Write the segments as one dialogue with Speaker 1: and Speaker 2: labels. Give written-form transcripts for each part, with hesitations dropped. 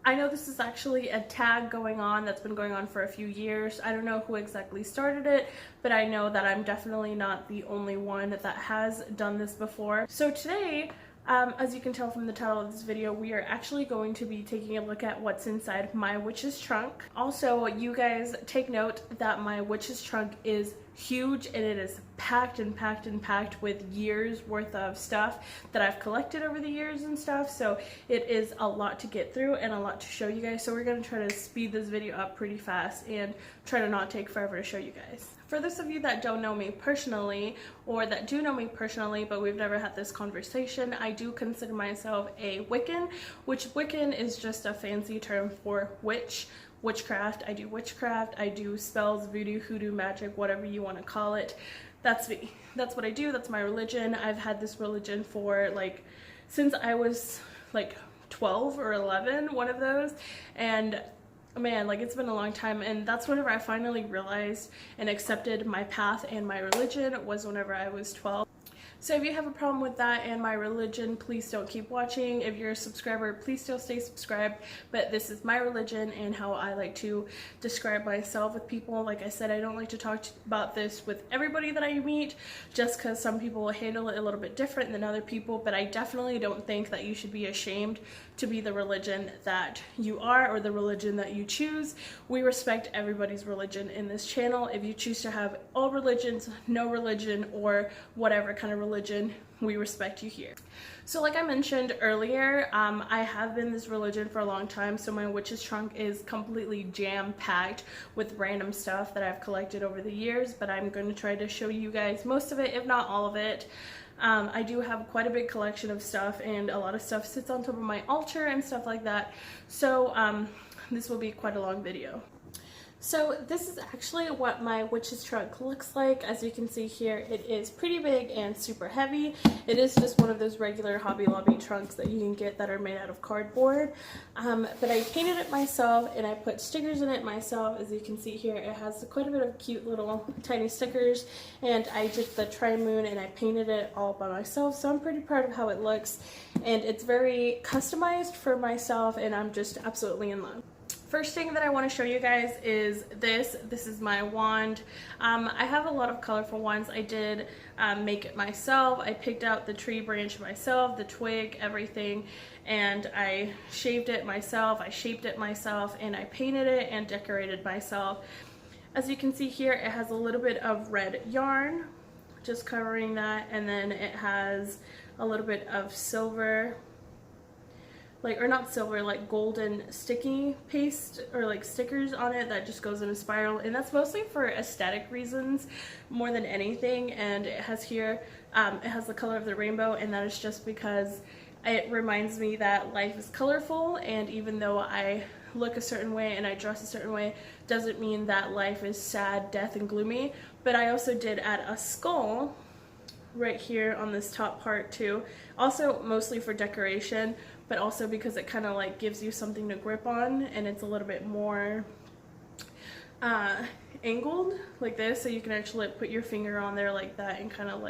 Speaker 1: I know this is actually a tag going on that's been going on for a few years. I don't know who exactly started it, but I know that I'm definitely not the only one that has done this before. So today, as you can tell from the title of this video, we are actually going to be taking a look at what's inside my witch's trunk. Also, you guys take note that my witch's trunk is huge and it is packed and packed and packed with years worth of stuff that I've collected over the years and stuff, so it is a lot to get through and a lot to show you guys. So we're going to try to speed this video up pretty fast and try to not take forever to show you guys. For those of you that don't know me personally, or that do know me personally but we've never had this conversation, I do consider myself a Wiccan, which Wiccan is just a fancy term for witchcraft. I do witchcraft, I do spells, voodoo, hoodoo, magic, whatever you want to call it. That's me. That's what I do. That's my religion. I've had this religion for since I was 12 or 11, one of those, and man, it's been a long time. And that's whenever I finally realized and accepted my path and my religion, was whenever I was 12. So if you have a problem with that and my religion, please don't keep watching. If you're a subscriber, please still stay subscribed. But this is my religion and how I like to describe myself with people. Like I said, I don't like to talk about this with everybody that I meet, just because some people handle it a little bit different than other people. But I definitely don't think that you should be ashamed to be the religion that you are or the religion that you choose. We respect everybody's religion in this channel. If you choose to have all religions, no religion, or whatever kind of religion, we respect you here. So like I mentioned earlier, I have been this religion for a long time, so my witch's trunk is completely jam-packed with random stuff that I've collected over the years, but I'm going to try to show you guys most of it, if not all of it. I do have quite a big collection of stuff, and a lot of stuff sits on top of my altar and stuff like that, so this will be quite a long video. So this is actually what my witch's trunk looks like. As you can see here, it is pretty big and super heavy. It is just one of those regular Hobby Lobby trunks that you can get that are made out of cardboard. But I painted it myself and I put stickers in it myself. As you can see here, it has quite a bit of cute little tiny stickers, and I did the tri-moon and I painted it all by myself. So I'm pretty proud of how it looks, and it's very customized for myself, and I'm just absolutely in love. First thing that I want to show you guys is this. This is my wand. I have a lot of colorful wands. I did make it myself. I picked out the tree branch myself, the twig, everything, and I shaved it myself. I shaped it myself, and I painted it and decorated myself. As you can see here, it has a little bit of red yarn just covering that, and then it has a little bit of silver, or not silver, golden sticky paste or stickers on it that just goes in a spiral, and that's mostly for aesthetic reasons more than anything. And it has here, it has the color of the rainbow, and that is just because it reminds me that life is colorful, and even though I look a certain way and I dress a certain way, doesn't mean that life is sad, death, and gloomy. But I also did add a skull right here on this top part too, also mostly for decoration, but also because it kind of gives you something to grip on, and it's a little bit more angled like this, so you can actually put your finger on there like that and kind of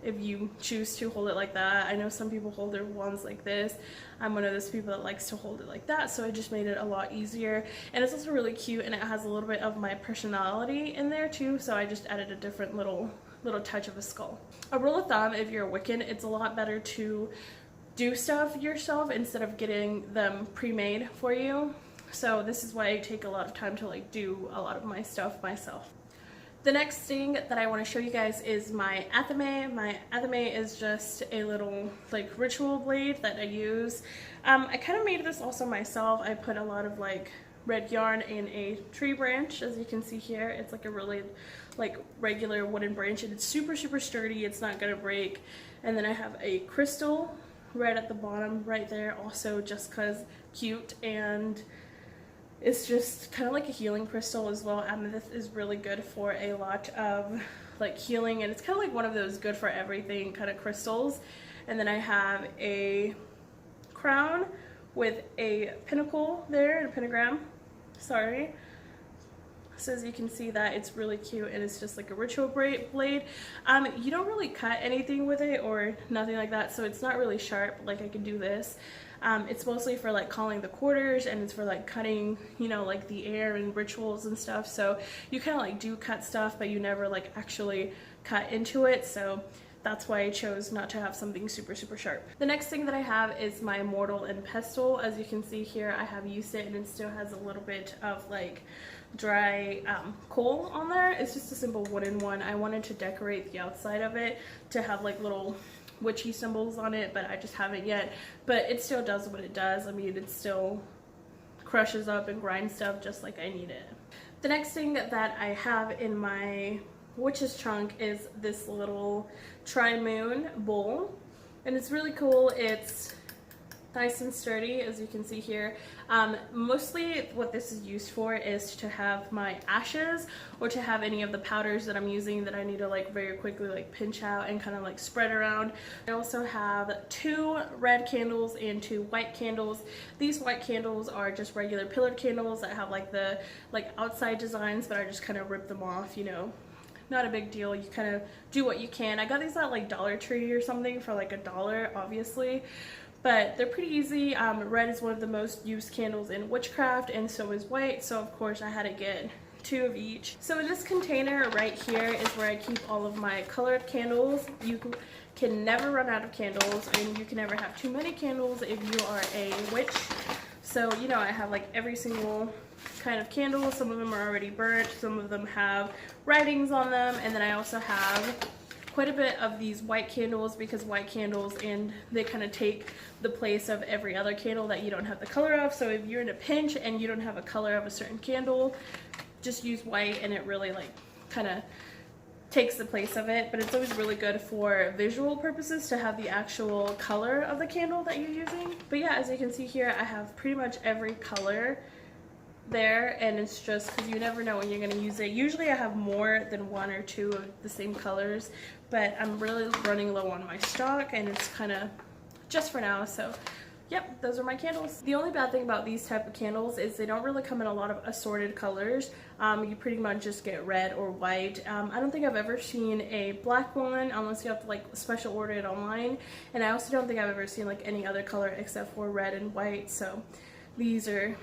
Speaker 1: if you choose to hold it like that. I know some people hold their wands like this. I'm one of those people that likes to hold it like that, so I just made it a lot easier. And it's also really cute, and it has a little bit of my personality in there too, so I just added a different little touch of a skull. A rule of thumb, if you're a Wiccan, it's a lot better to do stuff yourself instead of getting them pre-made for you. So this is why I take a lot of time to do a lot of my stuff myself. The next thing that I want to show you guys is my athame. My athame is just a little ritual blade that I use. I kind of made this also myself. I put a lot of red yarn in a tree branch. As you can see here, it's a really regular wooden branch, and it's super sturdy. It's not gonna break. And then I have a crystal right at the bottom right there, also just because cute, and it's just kind of like a healing crystal as well. Amethyst is really good for a lot of healing, and it's kind of one of those good for everything kind of crystals. And then I have a crown with a pinnacle there and a pentagram, sorry, So as you can see that it's really cute, and it's just like a ritual blade. You don't really cut anything with it or nothing like that, so it's not really sharp like I can do this. It's mostly for like calling the quarters, and it's for like cutting, you know, like the air and rituals and stuff. So you kind of like do cut stuff, but you never like actually cut into it. So that's why I chose not to have something super sharp. The next thing that I have is my mortar and pestle. As you can see here, I have used it and it still has a little bit of like dry coal on there. It's just a simple wooden one. I wanted to decorate the outside of it to have like little witchy symbols on it, but I just haven't yet. But it still does what it does. I mean, it still crushes up and grinds stuff just like I need it. The next thing that I have in my witch's trunk is this little tri-moon bowl, and it's really cool. It's nice and sturdy, as you can see here. Mostly what this is used for is to have my ashes, or to have any of the powders that I'm using that I need to like very quickly like pinch out and kind of like spread around. I also have 2 red candles and 2 white candles. These white candles are just regular pillared candles that have like the outside designs, but I just kind of rip them off, you know. Not a big deal. You kind of do what you can. I got these at like Dollar Tree or something for like $1, obviously, but they're pretty easy. Red is one of the most used candles in witchcraft, and so is white, so of course I had to get 2 of each. So in this container right here is where I keep all of my colored candles. You can never run out of candles, and you can never have too many candles if you are a witch. So, you know, I have like every single kind of candle. Some of them are already burnt, some of them have writings on them, and then I also have quite a bit of these white candles, because white candles, and they kind of take the place of every other candle that you don't have the color of. So if you're in a pinch and you don't have a color of a certain candle, just use white, and it really like kind of takes the place of it. But it's always really good for visual purposes to have the actual color of the candle that you're using. But yeah, as you can see here, I have pretty much every color there, and it's just because you never know when you're going to use it. Usually I have more than 1 or 2 of the same colors, but I'm really running low on my stock, and it's kind of just for now. So yep, those are my candles. The only bad thing about these type of candles is they don't really come in a lot of assorted colors. You pretty much just get red or white. I don't think I've ever seen a black one unless you have to like special order it online, and I also don't think I've ever seen like any other color except for red and white. So these are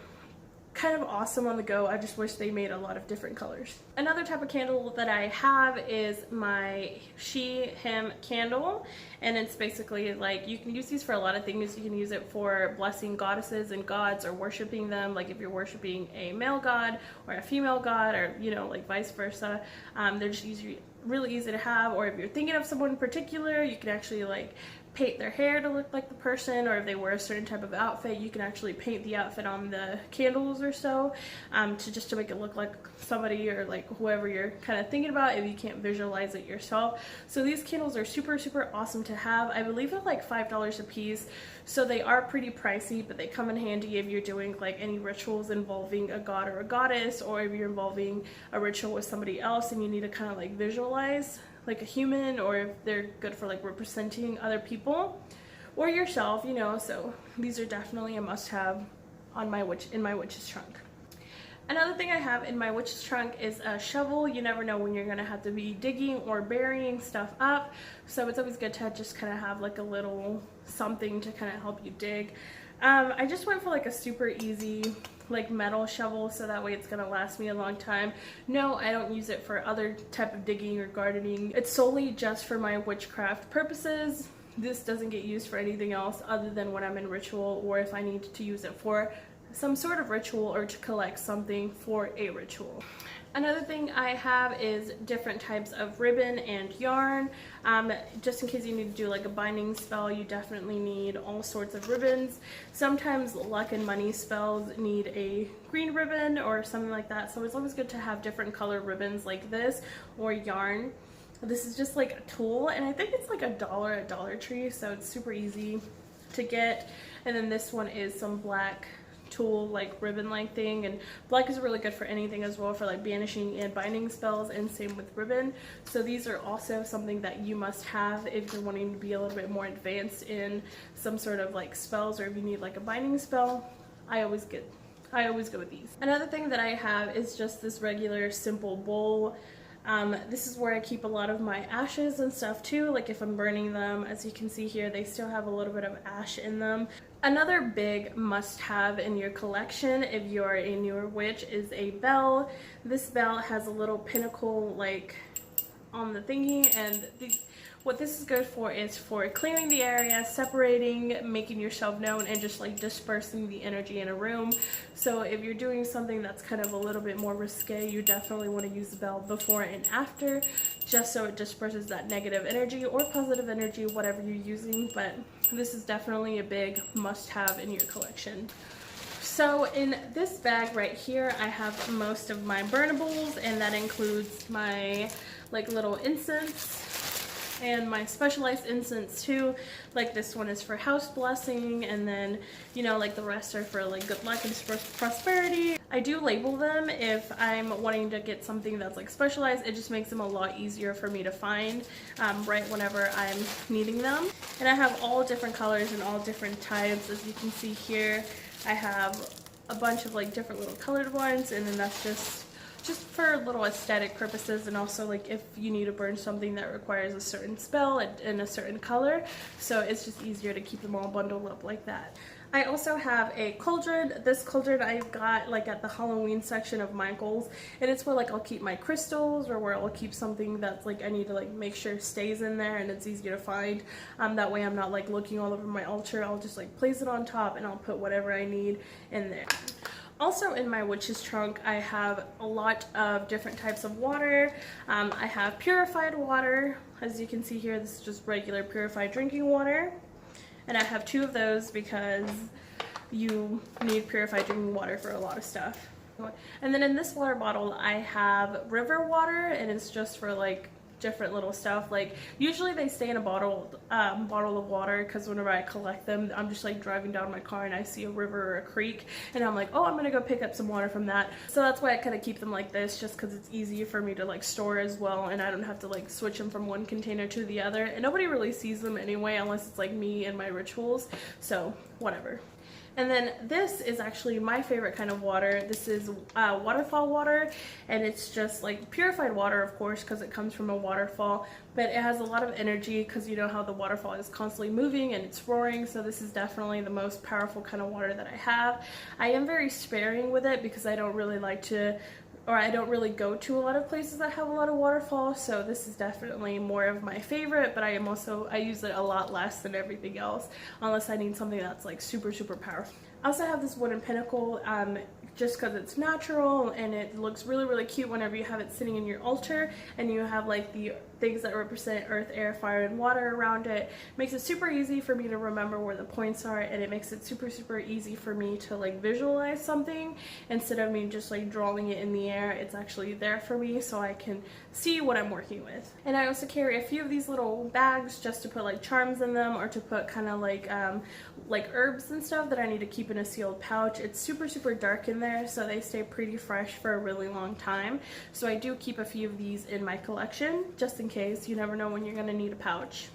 Speaker 1: kind of awesome on the go. I just wish they made a lot of different colors. Another type of candle that I have is my she/him candle, and it's basically like, you can use these for a lot of things. You can use it for blessing goddesses and gods, or worshiping them, like if you're worshiping a male god or a female god, or you know, like vice versa. They're just really easy to have. Or if you're thinking of someone in particular, you can actually like paint their hair to look like the person, or if they wear a certain type of outfit, you can actually paint the outfit on the candles or so, to make it look like somebody, or like whoever you're kind of thinking about, if you can't visualize it yourself. So these candles are super awesome to have. I believe they're like $5 a piece, so they are pretty pricey, but they come in handy if you're doing like any rituals involving a god or a goddess, or if you're involving a ritual with somebody else and you need to kind of like visualize like a human, or if they're good for like representing other people or yourself, you know. So these are definitely a must-have on in my witch's trunk. Another thing I have in my witch's trunk is a shovel. You never know when you're gonna have to be digging or burying stuff up, so it's always good to just kind of have like a little something to kind of help you dig. I just went for like a super easy like metal shovel, so that way it's gonna last me a long time. No, I don't use it for other type of digging or gardening. It's solely just for my witchcraft purposes. This doesn't get used for anything else other than when I'm in ritual, or if I need to use it for some sort of ritual, or to collect something for a ritual. Another thing I have is different types of ribbon and yarn. Just in case you need to do like a binding spell, you definitely need all sorts of ribbons. Sometimes luck and money spells need a green ribbon or something like that, so it's always good to have different color ribbons like this, or yarn. This is just like a tool, and I think it's like $1 at Dollar Tree, so it's super easy to get. And then this one is some black tulle like ribbon like thing, and black is really good for anything as well, for like banishing and binding spells, and same with ribbon. So these are also something that you must have if you're wanting to be a little bit more advanced in some sort of like spells, or if you need like a binding spell. I always get I always go with these. Another thing that I have is just this regular simple bowl. This is where I keep a lot of my ashes and stuff too, like if I'm burning them. As you can see here, they still have a little bit of ash in them. Another big must-have in your collection if you're a newer witch is a bell. This bell has a little pinnacle like on the thingy, and what this is good for is for clearing the area, separating, making yourself known, and just like dispersing the energy in a room. So if you're doing something that's kind of a little bit more risque, you definitely want to use the bell before and after, just so it disperses that negative energy or positive energy, whatever you're using. But this is definitely a big must-have in your collection. So in this bag right here, I have most of my burnables, and that includes my like little incense and my specialized incense too. Like this one is for house blessing, and then you know, like the rest are for like good luck and prosperity. I do label them if I'm wanting to get something that's like specialized. It just makes them a lot easier for me to find right whenever I'm needing them. And I have all different colors and all different types. As you can see here, I have a bunch of like different little colored ones, and then that's just for little aesthetic purposes, and also like if you need to burn something that requires a certain spell in a certain color, so it's just easier to keep them all bundled up like that. I also have a cauldron. This cauldron I got like at the Halloween section of Michael's, and it's where like I'll keep my crystals, or where I'll keep something that's like I need to like make sure stays in there and it's easy to find. That way I'm not like looking all over my altar. I'll just like place it on top and I'll put whatever I need in there. Also in my witch's trunk, I have a lot of different types of water. I have purified water. As you can see here, this is just regular purified drinking water. And I have 2 of those because you need purified drinking water for a lot of stuff. And then in this water bottle, I have river water, and it's just for like different little stuff. Like usually they stay in a bottle of water, because whenever I collect them, I'm just like driving down my car and I see a river or a creek, and I'm like, oh, I'm gonna go pick up some water from that. So that's why I kind of keep them like this, just because it's easier for me to like store as well, and I don't have to like switch them from one container to the other, and nobody really sees them anyway unless it's like me and my rituals, so whatever. And then this is actually my favorite kind of water. This is waterfall water, and it's just like purified water, of course, because it comes from a waterfall, but it has a lot of energy because you know how the waterfall is constantly moving and it's roaring, so this is definitely the most powerful kind of water that I have. I am very sparing with it because I don't really like to, or I don't really go to a lot of places that have a lot of waterfalls, so this is definitely more of my favorite, but I use it a lot less than everything else, unless I need something that's like super powerful. I also have this wooden pinnacle, just because it's natural and it looks really cute whenever you have it sitting in your altar, and you have like the things that represent earth, air, fire, and water around it. Makes it super easy for me to remember where the points are, and it makes it super easy for me to like visualize something instead of me just like drawing it in the air. It's actually there for me so I can see what I'm working with. And I also carry a few of these little bags just to put like charms in them, or to put kind of like herbs and stuff that I need to keep in a sealed pouch. It's super dark in there, so they stay pretty fresh for a really long time. So I do keep a few of these in my collection just in case. You never know when you're gonna need a pouch.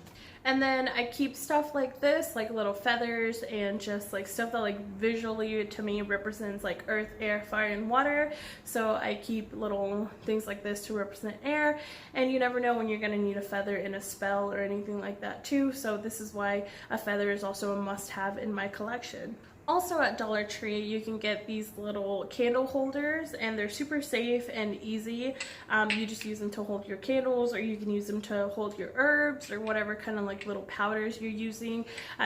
Speaker 1: And then I keep stuff like this, like little feathers, and just like stuff that like visually to me represents like earth, air, fire, and water. So I keep little things like this to represent air, and you never know when you're gonna need a feather in a spell or anything like that too. So this is why a feather is also a must-have in my collection. Also at Dollar Tree, you can get these little candle holders, and they're super safe and easy. You just use them to hold your candles, or you can use them to hold your herbs or whatever kind of like little powders you're using,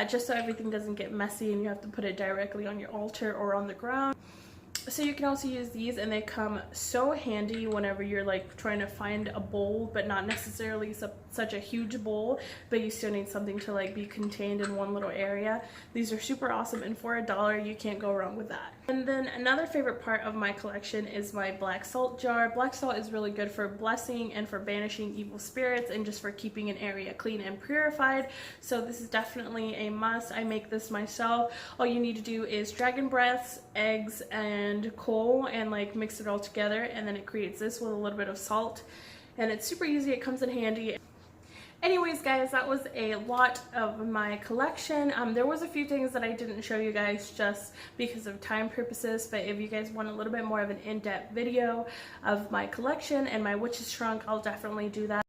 Speaker 1: just so everything doesn't get messy and you have to put it directly on your altar or on the ground. So you can also use these, and they come so handy whenever you're like trying to find a bowl, but not necessarily such a huge bowl, but you still need something to like be contained in one little area. These are super awesome, and for $1 you can't go wrong with that. And then another favorite part of my collection is my black salt jar. Black salt is really good for blessing and for banishing evil spirits, and just for keeping an area clean and purified. So this is definitely a must. I make this myself. All you need to do is dragon breaths, eggs, and coal, and like mix it all together, and then it creates this with a little bit of salt, and it's super easy. It comes in handy. Anyways, guys, that was a lot of my collection. There was a few things that I didn't show you guys just because of time purposes, but if you guys want a little bit more of an in-depth video of my collection and my witch's trunk, I'll definitely do that.